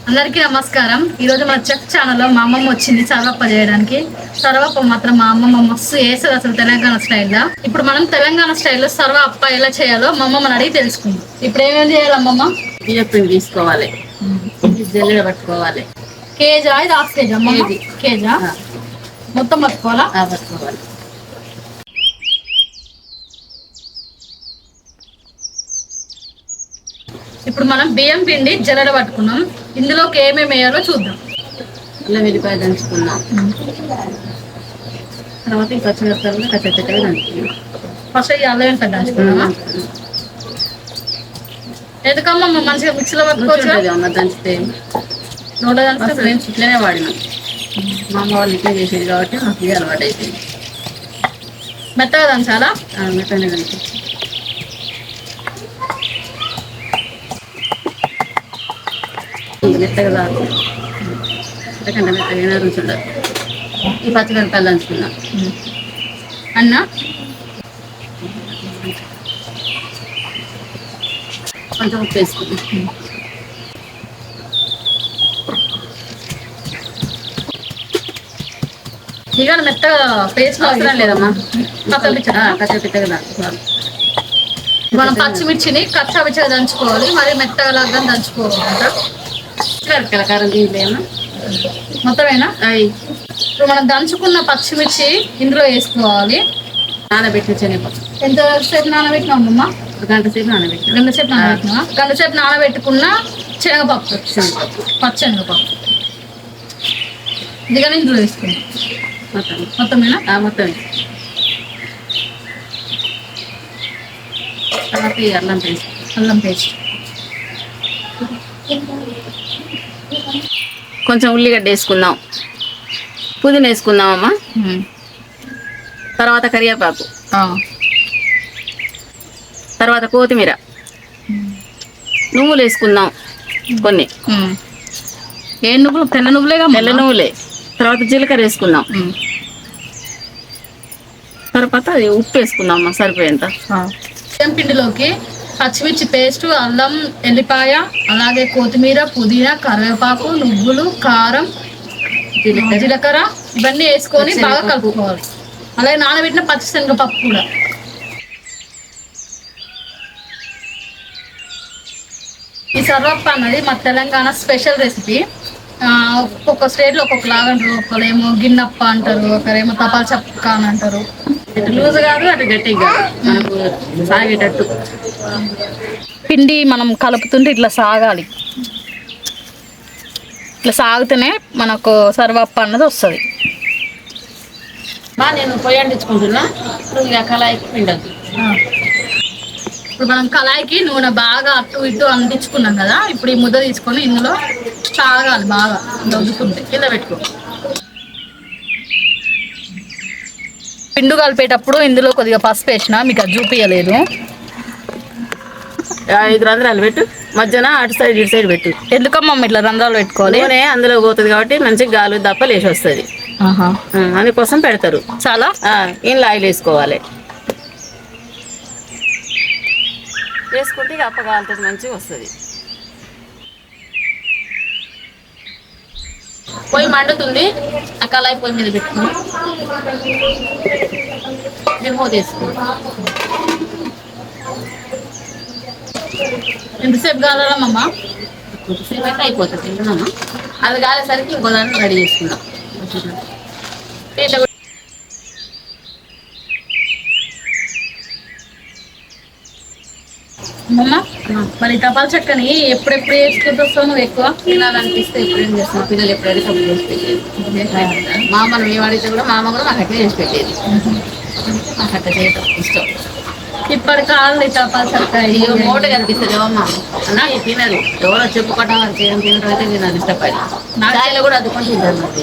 అందరికీ నమస్కారం. ఈరోజు మన చెఫ్ ఛానల్లో మా అమ్మమ్మ వచ్చింది సర్వప్ప చేయడానికి. సర్వప్ప మాత్రం మా అమ్మమ్మ మస్తు చేస్తుంది అసలు తెలంగాణ స్టైల్లో. ఇప్పుడు మనం తెలంగాణ స్టైల్లో సర్వప్ప ఎలా చేయాలో మా అమ్మమ్మని అడిగి తెలుసుకుందాం. ఇప్పుడు ఏమేమి చేయాలి అమ్మమ్మ? బియ్యం పిండి తీసుకోవాలి, జల్లెడ పట్టుకోవాలి. కేజా ఇది హాఫ్ కేజీ అమ్మమ్మ? కేజా మొత్తం పట్టుకోవాలా? పట్టుకోవాలి. ఇప్పుడు మనం బియ్యం పిండి జల్లెడ పట్టుకున్నాం. ఇందులోకి ఏమేమి వేయాలో చూద్దాం. అల్లం వెల్లిపాయ దంచుకున్నాం, తర్వాత ఈ పచ్చిమిరపకాయలు కచ్చపచ్చగా దంచుకున్నాం. ఫస్ట్ ఈ అల్లం వెల్లిపాయ దంచుకున్నామా? ఎందుకమ్మా మంచిగా మిక్సీలో పట్టుకోవచ్చు అమ్మ దంచితే. నోట దంచితే మేము ఇట్లనే వాడినాం. మా అమ్మ వాళ్ళు ఇట్లా చేసేది కాబట్టి మాకు ఇది అలవాటు అయిపోయింది. మెత్తగా దంచాలా? మెత్తనే దంచి మెత్తగా రాదు, ఎంతకంటే మెత్తగా రుచి ఉండదు. ఈ పచ్చిమిరపకాయలు దంచుకున్నాం అన్న. కొంచెం ఉప్పు వేసుకున్నాం. ఇక మెత్తగా పేస్ట్ అవసరం లేదమ్మా, కచ్చపిచ్చగా దంచుకోవాలి. మనం పచ్చిమిర్చిని కచ్చాపిచ్చగా దంచుకోవాలి, మరి మెత్తగా లాగా దంచుకోవాలంట. కారం దీంట్లో ఏమన్నా మొత్తమేనా? ఇప్పుడు మనం దంచుకున్న పచ్చిమిర్చి ఇందులో వేసుకోవాలి. నానబెట్టిన శనగపప్పు ఎంతసేపు నానబెట్టినా అమ్మమ్మ? గంట సేపు నానబెట్టిన. గంట సేపు నానబెట్టినా? గంట సేపు నానబెట్టుకున్న శనగపప్పు, పచ్చెనగపప్పు ఇదిగానే ఇందులో వేసుకున్నాం. మొత్తమేనా? మొత్తం. తర్వాత అల్లం పేస్ట్. అల్లం పేస్ట్, కొంచెం ఉల్లిగడ్డ వేసుకుందాం, పుదీనా వేసుకుందామమ్మా, తర్వాత కరివేపాకు, తర్వాత కొత్తిమీర, నువ్వులు వేసుకుందాం కొన్ని. ఏ నువ్వులు? తెల్ల నువ్వులేగా? తెల్ల నువ్వులే. తర్వాత జీలకర్ర వేసుకుందాం, తర్వాత ఉప్పు వేసుకుందాం అమ్మా సరిపోయేంత. బియ్యం పిండిలోకి పచ్చిమిర్చి పేస్టు, అల్లం ఎల్లిపాయ, అలాగే కొత్తిమీర, పుదీనా, కరివేపాకు, నువ్వులు, కారం, జీలకర్ర ఇవన్నీ వేసుకొని బాగా కలుపుకోవాలి. అలాగే నానబెట్టిన పచ్చిశనగపప్పు కూడా. ఈ సర్వప్ప అన్నది మా తెలంగాణ స్పెషల్ రెసిపీ. ఒక్కొక్క స్టేట్లో ఒక్కొక్కలాగా అంటారు. ఒకరేమో గిన్నప్ప అంటారు, ఒకరేమో తపాల్ చక్క అని అంటారు. లూజ్ కాదు, అటు గట్టిగా మనకు సాగేటట్టు. పిండి మనం కలుపుతుంటే ఇట్లా సాగాలి. ఇట్లా సాగితేనే మనకు సర్వప్ప అన్నది వస్తుంది. నేను పొయ్యి అంటించుకుంటున్నా. ఇప్పుడు ఇక కళాయికి పిండద్దు. ఇప్పుడు మనం కళాయికి నూనె బాగా అటు ఇటు అంటించుకున్నాం కదా. ఇప్పుడు ఈ ముద్ద తీసుకొని ఇందులో సాగాలి బాగా దొద్దుకుంటే. కింద పెట్టుకో. పిండు కలిపేటప్పుడు ఇందులో కొద్దిగా పసుపు వేసిన, మీకు అది చూపించలేదు. 5 రంధ్రాలు పెట్టు, మధ్యన అటు సైడ్ ఇటు సైడ్ పెట్టు. ఎందుకమ్మా ఇట్లా రంధ్రాలు పెట్టుకోవాలి? నూనె అందులో పోతుంది కాబట్టి మంచిగా గాలి దప్ప లేచి వస్తుంది. అందుకోసం పెడతారు. చాలా ఇంట్లో ఆయిల్ వేసుకోవాలి. వేసుకుంటే ఇక అప్ప కాలుతుంది, మంచిగా వస్తుంది. పొయ్యి మండుతుంది. ఆ కళాయి పొయ్యి మీద పెట్టుకుని మూత వేసుకుంటాం. ఎంతసేపు కావాలమ్మా? కొద్దిసేపు అయితే అయిపోతుంది. తింటున్నామా? అది కాలేసరికి ఇంకో దాన్ని రెడీ చేసుకుందాం. అమ్మమ్మ, మరి తపాల్ చెక్కని ఎప్పుడెప్పుడు వేసుకుంటూ వస్తావు నువ్వు? ఎక్కువ తినాలనిపిస్తే ఎప్పుడేం చేస్తున్నావు? పిల్లలు ఎప్పుడైతే సపోర్ట్ చేసి పెట్టేది. మా మనం ఏం అడిగితే కూడా మా అమ్మ కూడా మాకు అట్లా చేసి పెట్టేది. మాకు అట్లా చేయటం ఇష్టం. ఇప్పటి కాదు తపాల్ చెక్క మూట కనిపిస్తుంది ఏమమ్మా అన్న. ఇది తినరు. ఎవరో చెప్పుకోవటం అది చేయడం తినడం అయితే తినదు ఇష్టపడి. ఛాయలో కూడా అద్దుకొని తింటారు. నాకు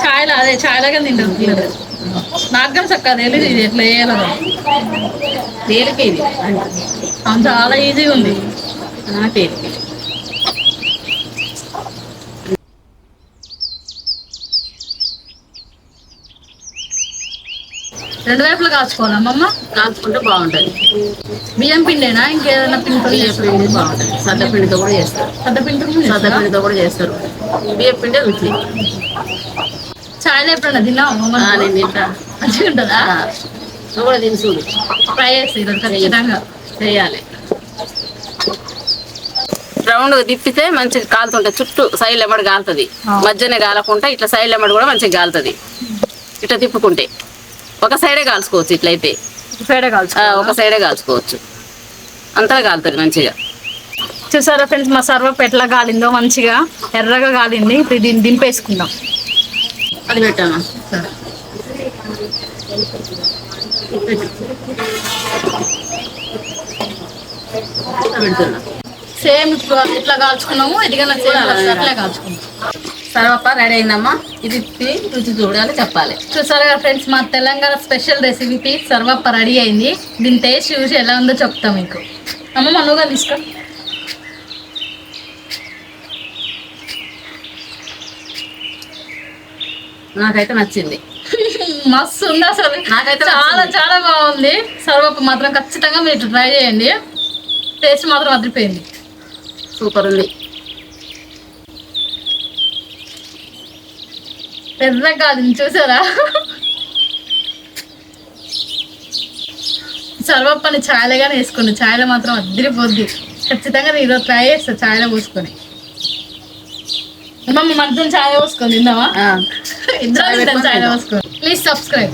ఛాయలో అదే ఛాయలాగా తింటారు. నాకు కూడా చక్క తెలియదు ఇది ఎట్లా వేయాలి. తేలిక ఇది చాలా ఈజీగా ఉంది. తేలిక. రెండు వైపులా కాల్చుకోవాలా అమ్మమ్మ? కాల్చుకుంటే బాగుంటుంది. బియ్యం పిండేనా ఇంకేదైనా పిండితో బియ్యం పిండి బాగుంటుంది, సద్దపిండితో కూడా చేస్తారు. సద్దపిండితో కూడా చేస్తారు. బియ్యం పిండి రుచి. చాయ్లో ఎప్పుడన్నా తిన్నావా అమ్మమ్మ? నేను తింటా. మంచిగా ఉంటుందా? నువ్వు కూడా తిని చూడు. ట్రై చేసి ఈరోజు ఖచ్చితంగా చేయాలి. రౌండ్ తిప్పితే మంచిగా కాలుతుంటది, చుట్టూ సైడ్ ఎమ్మడి కాలుతుంది. మధ్యనే కాలకుండా ఇట్లా సైడ్ ఎమ్మడి కూడా మంచిగా కాలుతుంది. ఇట్లా తిప్పుకుంటే ఒక సైడే కాల్చుకోవచ్చు. ఇట్లయితే ఒక సైడే కాల్చుకోవచ్చు, అంతా కాలుతుంది మంచిగా. చూసారా ఫ్రెండ్స్, మా సర్వప్ ఎట్లా కాలిందో, మంచిగా ఎర్రగా కాలింది. ఇప్పుడు దీన్ని దింపేసుకుందాం. అది పెట్టామా? పెడుతున్నా. సేమ్ ఇట్లా కాల్చుకున్నాము, ఇదిగా సేమ్ అట్లా కాల్చుకున్నాం. సర్వప్ప రెడీ అయిందమ్మా. ఇది రుచి చూడాలి, చెప్పాలి. చూసారు కదా ఫ్రెండ్స్, మా Telangana special recipe Sarvappa ready అయింది. దీని టేస్ట్ చూసి ఎలా ఉందో చెప్తాం మీకు. అమ్మ మనుగా తీసుకో. నాకైతే నచ్చింది. మస్తు ఉంది అసలు. నాకైతే చాలా చాలా బాగుంది. సర్వప్ప మాత్రం ఖచ్చితంగా మీరు ట్రై చేయండి. టేస్ట్ మాత్రం అదిరిపోయింది, సూపర్ ఉంది. పెద్ద కాదు చూసారా? సర్వప్పని ఛాయలుగానే వేసుకోండి. ఛాయలో మాత్రం అదిరిపోద్ది. ఖచ్చితంగా నేను ఈరోజు ట్రై చేస్తా ఛాయలో పోసుకొని. మమ్మీ మనతో ఛాయ్ పోసుకొని తిందామా? ఇద్దరు ఛాయలో పోసుకొని. Please subscribe.